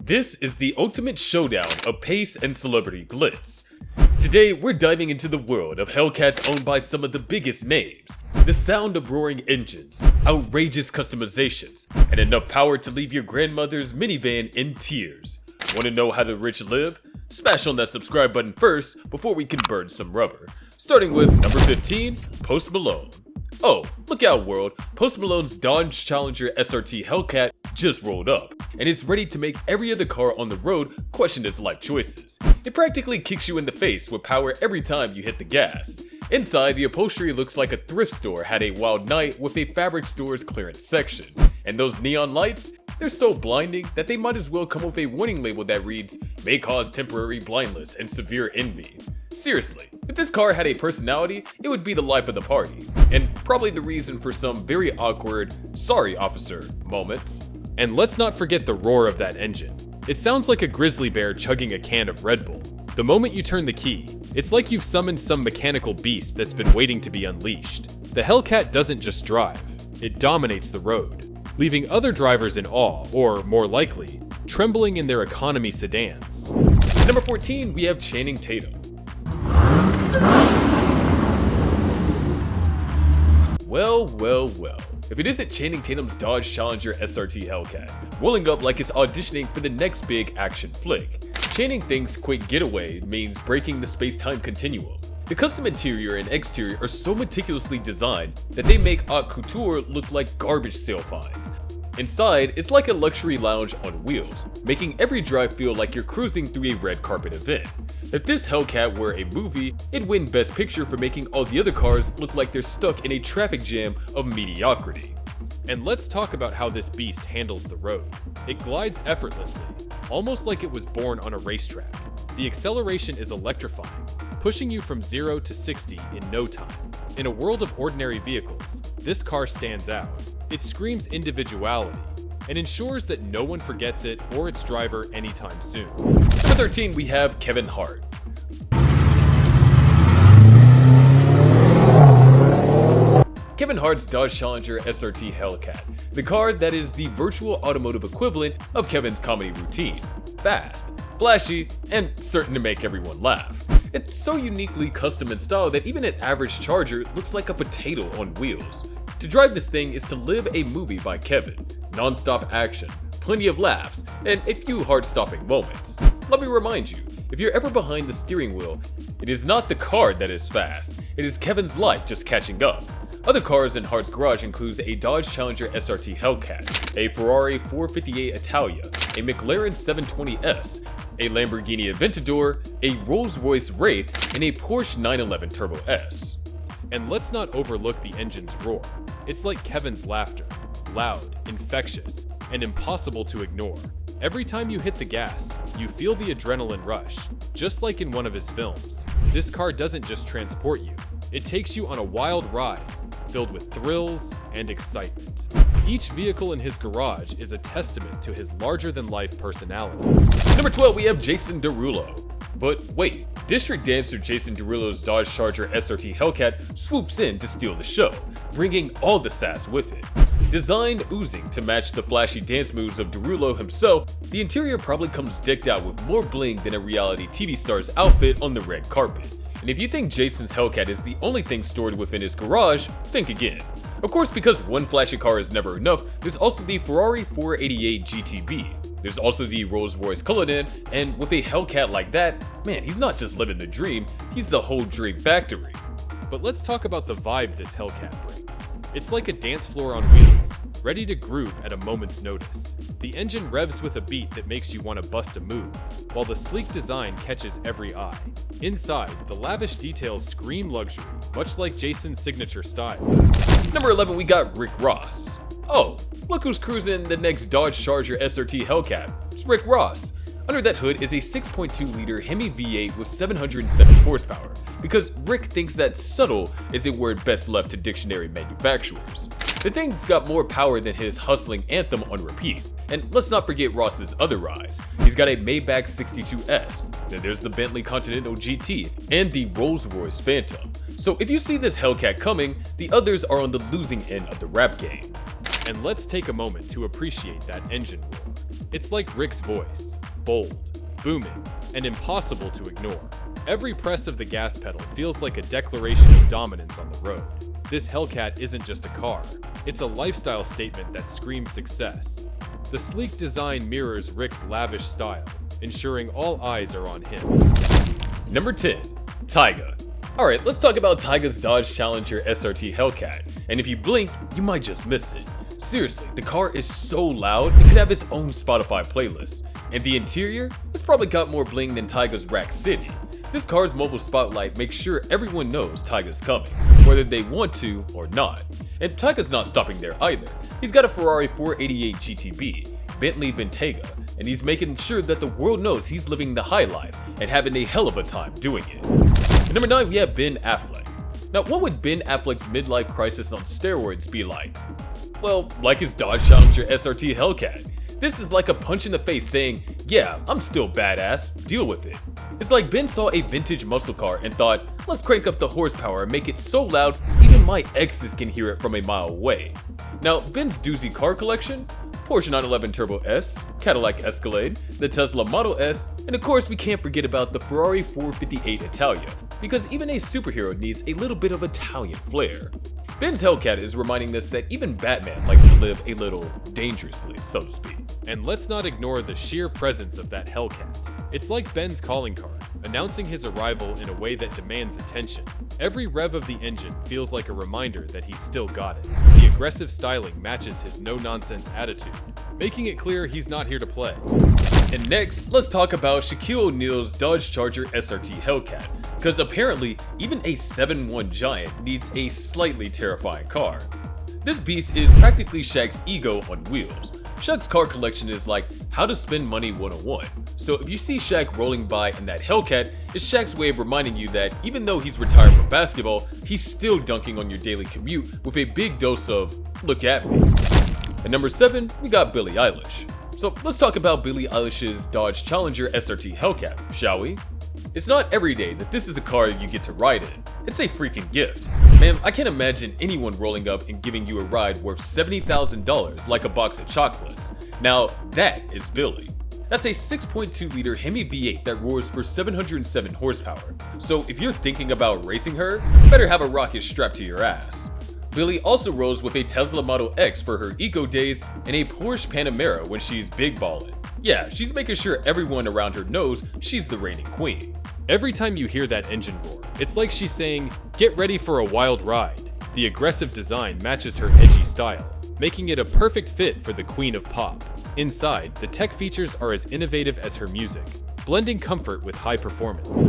This is the ultimate showdown of pace and celebrity glitz. Today, we're diving into the world of Hellcats owned by some of the biggest names. The sound of roaring engines, outrageous customizations, and enough power to leave your grandmother's minivan in tears. Want to know how the rich live? Smash on that subscribe button first before we can burn some rubber. Starting with number 15, Post Malone. Oh, look out world, Post Malone's Dodge Challenger SRT Hellcat just rolled up, and is ready to make every other car on the road question its life choices. It practically kicks you in the face with power every time you hit the gas. Inside, the upholstery looks like a thrift store had a wild night with a fabric store's clearance section. And those neon lights? They're so blinding that they might as well come with a warning label that reads, "May cause temporary blindness and severe envy." Seriously, if this car had a personality, it would be the life of the party, and probably the reason for some very awkward, "sorry officer" moments. And let's not forget the roar of that engine. It sounds like a grizzly bear chugging a can of Red Bull. The moment you turn the key, it's like you've summoned some mechanical beast that's been waiting to be unleashed. The Hellcat doesn't just drive, it dominates the road, leaving other drivers in awe, or more likely, trembling in their economy sedans. Number 14, we have Channing Tatum. Well. If it isn't Channing Tatum's Dodge Challenger SRT Hellcat, rolling up like it's auditioning for the next big action flick. Channing thinks quick getaway means breaking the space-time continuum. The custom interior and exterior are so meticulously designed that they make haute couture look like garbage sale finds. Inside, it's like a luxury lounge on wheels, making every drive feel like you're cruising through a red carpet event. If this Hellcat were a movie, it'd win Best Picture for making all the other cars look like they're stuck in a traffic jam of mediocrity. And let's talk about how this beast handles the road. It glides effortlessly, almost like it was born on a racetrack. The acceleration is electrifying, pushing you from 0 to 60 in no time. In a world of ordinary vehicles, this car stands out. It screams individuality and ensures that no one forgets it or its driver anytime soon. Number 13, we have Kevin Hart. Kevin Hart's Dodge Challenger SRT Hellcat, the car that is the virtual automotive equivalent of Kevin's comedy routine. Fast, flashy, and certain to make everyone laugh. It's so uniquely custom in style that even an average Charger looks like a potato on wheels. To drive this thing is to live a movie by Kevin. Non-stop action, plenty of laughs, and a few heart-stopping moments. Let me remind you, if you're ever behind the steering wheel, it is not the car that is fast, it is Kevin's life just catching up. Other cars in Hart's garage includes a Dodge Challenger SRT Hellcat, a Ferrari 458 Italia, a McLaren 720S, a Lamborghini Aventador, a Rolls-Royce Wraith, and a Porsche 911 Turbo S. And let's not overlook the engine's roar. It's like Kevin's laughter, loud, infectious, and impossible to ignore. Every time you hit the gas, you feel the adrenaline rush, just like in one of his films. This car doesn't just transport you, it takes you on a wild ride, filled with thrills and excitement. Each vehicle in his garage is a testament to his larger-than-life personality. Number 12, we have Jason Derulo. But wait, District Dancer Jason Derulo's Dodge Charger SRT Hellcat swoops in to steal the show, bringing all the sass with it. Designed oozing to match the flashy dance moves of Derulo himself, the interior probably comes decked out with more bling than a reality TV star's outfit on the red carpet. And if you think Jason's Hellcat is the only thing stored within his garage, think again. Of course, because one flashy car is never enough, there's also the Ferrari 488 GTB. There's also the Rolls-Royce Cullinan, and with a Hellcat like that, man, he's not just living the dream, he's the whole dream factory. But let's talk about the vibe this Hellcat brings. It's like a dance floor on wheels, ready to groove at a moment's notice. The engine revs with a beat that makes you want to bust a move, while the sleek design catches every eye. Inside, the lavish details scream luxury, much like Jason's signature style. Number 11, we got Rick Ross. Oh, look who's cruising the next Dodge Charger SRT Hellcat. It's Rick Ross. Under that hood is a 6.2-liter Hemi V8 with 707 horsepower, because Rick thinks that subtle is a word best left to dictionary manufacturers. The thing's got more power than his hustling anthem on repeat. And let's not forget Ross's other rise. He's got a Maybach 62S, then there's the Bentley Continental GT, and the Rolls-Royce Phantom. So if you see this Hellcat coming, the others are on the losing end of the rap game. And let's take a moment to appreciate that engine roar. It's like Rick's voice, bold, booming, and impossible to ignore. Every press of the gas pedal feels like a declaration of dominance on the road. This Hellcat isn't just a car, it's a lifestyle statement that screams success. The sleek design mirrors Rick's lavish style, ensuring all eyes are on him. Number 10. Taiga. Alright, let's talk about Taiga's Dodge Challenger SRT Hellcat, and if you blink, you might just miss it. Seriously, the car is so loud, it could have its own Spotify playlist. And the interior? It's probably got more bling than Taiga's Rack City. This car's mobile spotlight makes sure everyone knows Taiga's coming, whether they want to or not. And Taiga's not stopping there either. He's got a Ferrari 488 GTB, Bentley Bentayga, and he's making sure that the world knows he's living the high life and having a hell of a time doing it. At number 9, we have Ben Affleck. Now, what would Ben Affleck's midlife crisis on steroids be like? Well, like his Dodge Challenger SRT Hellcat. This is like a punch in the face saying, yeah, I'm still badass, deal with it. It's like Ben saw a vintage muscle car and thought, let's crank up the horsepower and make it so loud even my exes can hear it from a mile away. Now, Ben's doozy car collection? Porsche 911 Turbo S, Cadillac Escalade, the Tesla Model S, and of course we can't forget about the Ferrari 458 Italia, because even a superhero needs a little bit of Italian flair. Ben's Hellcat is reminding us that even Batman likes to live a little dangerously, so to speak. And let's not ignore the sheer presence of that Hellcat. It's like Ben's calling card, announcing his arrival in a way that demands attention. Every rev of the engine feels like a reminder that he's still got it. The aggressive styling matches his no-nonsense attitude, making it clear he's not here to play. And next, let's talk about Shaquille O'Neal's Dodge Charger SRT Hellcat, because apparently even a 7'1" giant needs a slightly terrifying car. This beast is practically Shaq's ego on wheels. Shaq's car collection is like how to spend money 101. So if you see Shaq rolling by in that Hellcat, it's Shaq's way of reminding you that even though he's retired from basketball, he's still dunking on your daily commute with a big dose of, look at me. At number 7, we got Billie Eilish. So let's talk about Billie Eilish's Dodge Challenger SRT Hellcat, shall we? It's not every day that this is a car you get to ride in. It's a freaking gift. Man, I can't imagine anyone rolling up and giving you a ride worth $70,000 like a box of chocolates. Now, that is Billie. That's a 6.2-liter Hemi V8 that roars for 707 horsepower. So if you're thinking about racing her, better have a rocket strapped to your ass. Billie also rolls with a Tesla Model X for her eco days and a Porsche Panamera when she's big ballin'. Yeah, she's making sure everyone around her knows she's the reigning queen. Every time you hear that engine roar, it's like she's saying, get ready for a wild ride. The aggressive design matches her edgy style, making it a perfect fit for the queen of pop. Inside, the tech features are as innovative as her music, blending comfort with high performance.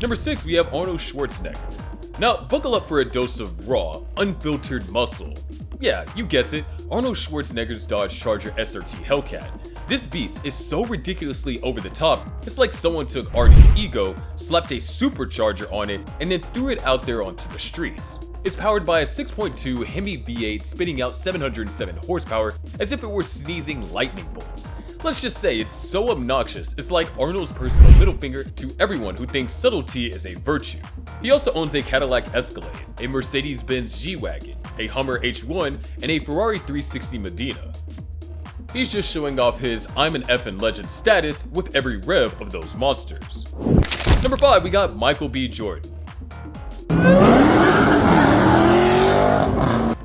Number 6, we have Arnold Schwarzenegger. Now, buckle up for a dose of raw, unfiltered muscle. Yeah, you guessed it, Arnold Schwarzenegger's Dodge Charger SRT Hellcat. This beast is so ridiculously over the top, it's like someone took Arnie's ego, slapped a supercharger on it, and then threw it out there onto the streets. It's powered by a 6.2 Hemi V8 spitting out 707 horsepower as if it were sneezing lightning bolts. Let's just say it's so obnoxious, it's like Arnold's personal middle finger to everyone who thinks subtlety is a virtue. He also owns a Cadillac Escalade, a Mercedes-Benz G-Wagon, a Hummer H1, and a Ferrari 360 Medina. He's just showing off his I'm an effing legend status with every rev of those monsters. Number 5, we got Michael B. Jordan.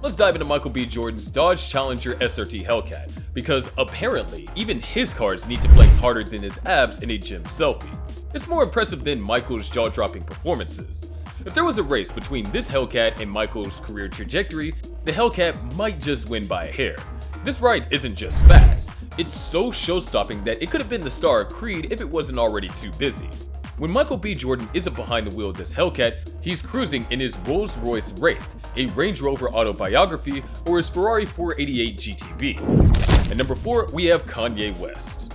Let's dive into Michael B. Jordan's Dodge Challenger SRT Hellcat, because apparently even his cars need to flex harder than his abs in a gym selfie. It's more impressive than Michael's jaw-dropping performances. If there was a race between this Hellcat and Michael's career trajectory, the Hellcat might just win by a hair. This ride isn't just fast, it's so show-stopping that it could have been the star of Creed if it wasn't already too busy. When Michael B. Jordan isn't behind the wheel of this Hellcat, he's cruising in his Rolls-Royce Wraith, a Range Rover autobiography, or his Ferrari 488 GTB. At number 4, we have Kanye West.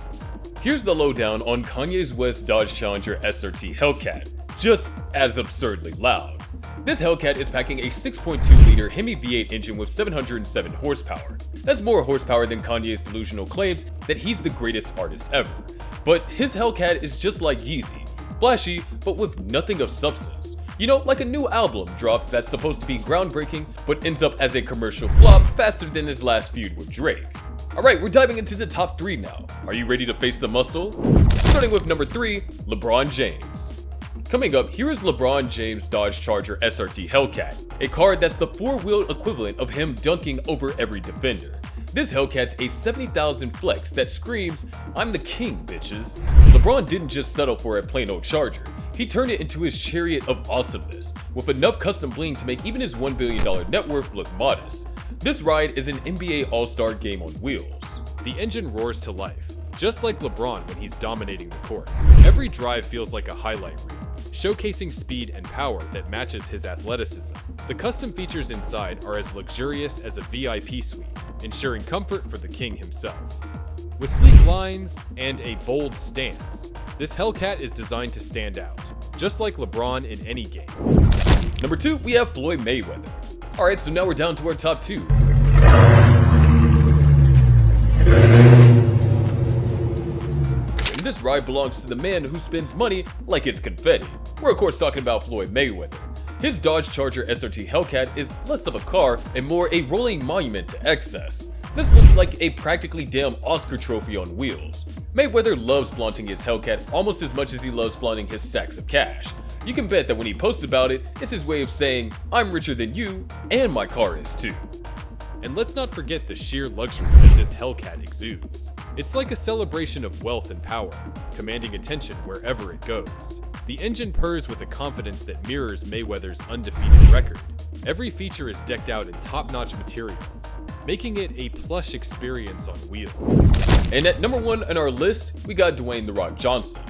Here's the lowdown on Kanye's West Dodge Challenger SRT Hellcat, just as absurdly loud. This Hellcat is packing a 6.2-liter Hemi V8 engine with 707 horsepower. That's more horsepower than Kanye's delusional claims that he's the greatest artist ever. But his Hellcat is just like Yeezy, flashy but with nothing of substance. You know, like a new album dropped that's supposed to be groundbreaking but ends up as a commercial flop faster than his last feud with Drake. Alright, we're diving into the top 3 now. Are you ready to face the muscle? Starting with number 3, LeBron James. Coming up, here is LeBron James' Dodge Charger SRT Hellcat, a car that's the 4-wheeled equivalent of him dunking over every defender. This Hellcat's a 70,000 flex that screams, "I'm the king, bitches." LeBron didn't just settle for a plain old Charger. He turned it into his chariot of awesomeness, with enough custom bling to make even his $1 billion net worth look modest. This ride is an NBA All-Star game on wheels. The engine roars to life, just like LeBron when he's dominating the court. Every drive feels like a highlight reel, showcasing speed and power that matches his athleticism. The custom features inside are as luxurious as a VIP suite, ensuring comfort for the king himself. With sleek lines and a bold stance, this Hellcat is designed to stand out, just like LeBron in any game. Number 2, we have Floyd Mayweather. Alright, so now we're down to our top 2. And this ride belongs to the man who spends money like it's confetti. We're of course talking about Floyd Mayweather. His Dodge Charger SRT Hellcat is less of a car and more a rolling monument to excess. This looks like a practically damn Oscar trophy on wheels. Mayweather loves flaunting his Hellcat almost as much as he loves flaunting his stacks of cash. You can bet that when he posts about it, it's his way of saying, "I'm richer than you, and my car is too." And let's not forget the sheer luxury that this Hellcat exudes. It's like a celebration of wealth and power, commanding attention wherever it goes. The engine purrs with a confidence that mirrors Mayweather's undefeated record. Every feature is decked out in top-notch materials, making it a plush experience on wheels. And at number 1 on our list, we got Dwayne "The Rock" Johnson.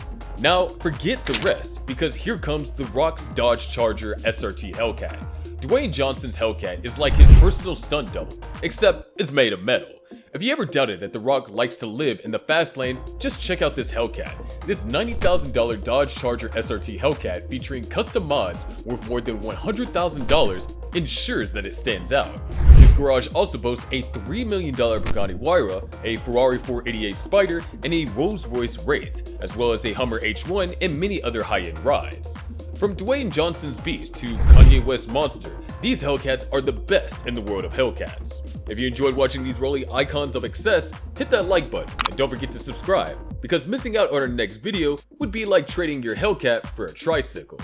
Now, forget the rest, because here comes The Rock's Dodge Charger SRT Hellcat. Dwayne Johnson's Hellcat is like his personal stunt double, except it's made of metal. If you ever doubted that The Rock likes to live in the fast lane, just check out this Hellcat. This $90,000 Dodge Charger SRT Hellcat featuring custom mods worth more than $100,000 ensures that it stands out. His garage also boasts a $3 million Bugatti Huayra, a Ferrari 488 Spider, and a Rolls-Royce Wraith, as well as a Hummer H1 and many other high-end rides. From Dwayne Johnson's Beast to Kanye West's Monster, these Hellcats are the best in the world of Hellcats. If you enjoyed watching these rolling icons of excess, hit that like button and don't forget to subscribe, because missing out on our next video would be like trading your Hellcat for a tricycle.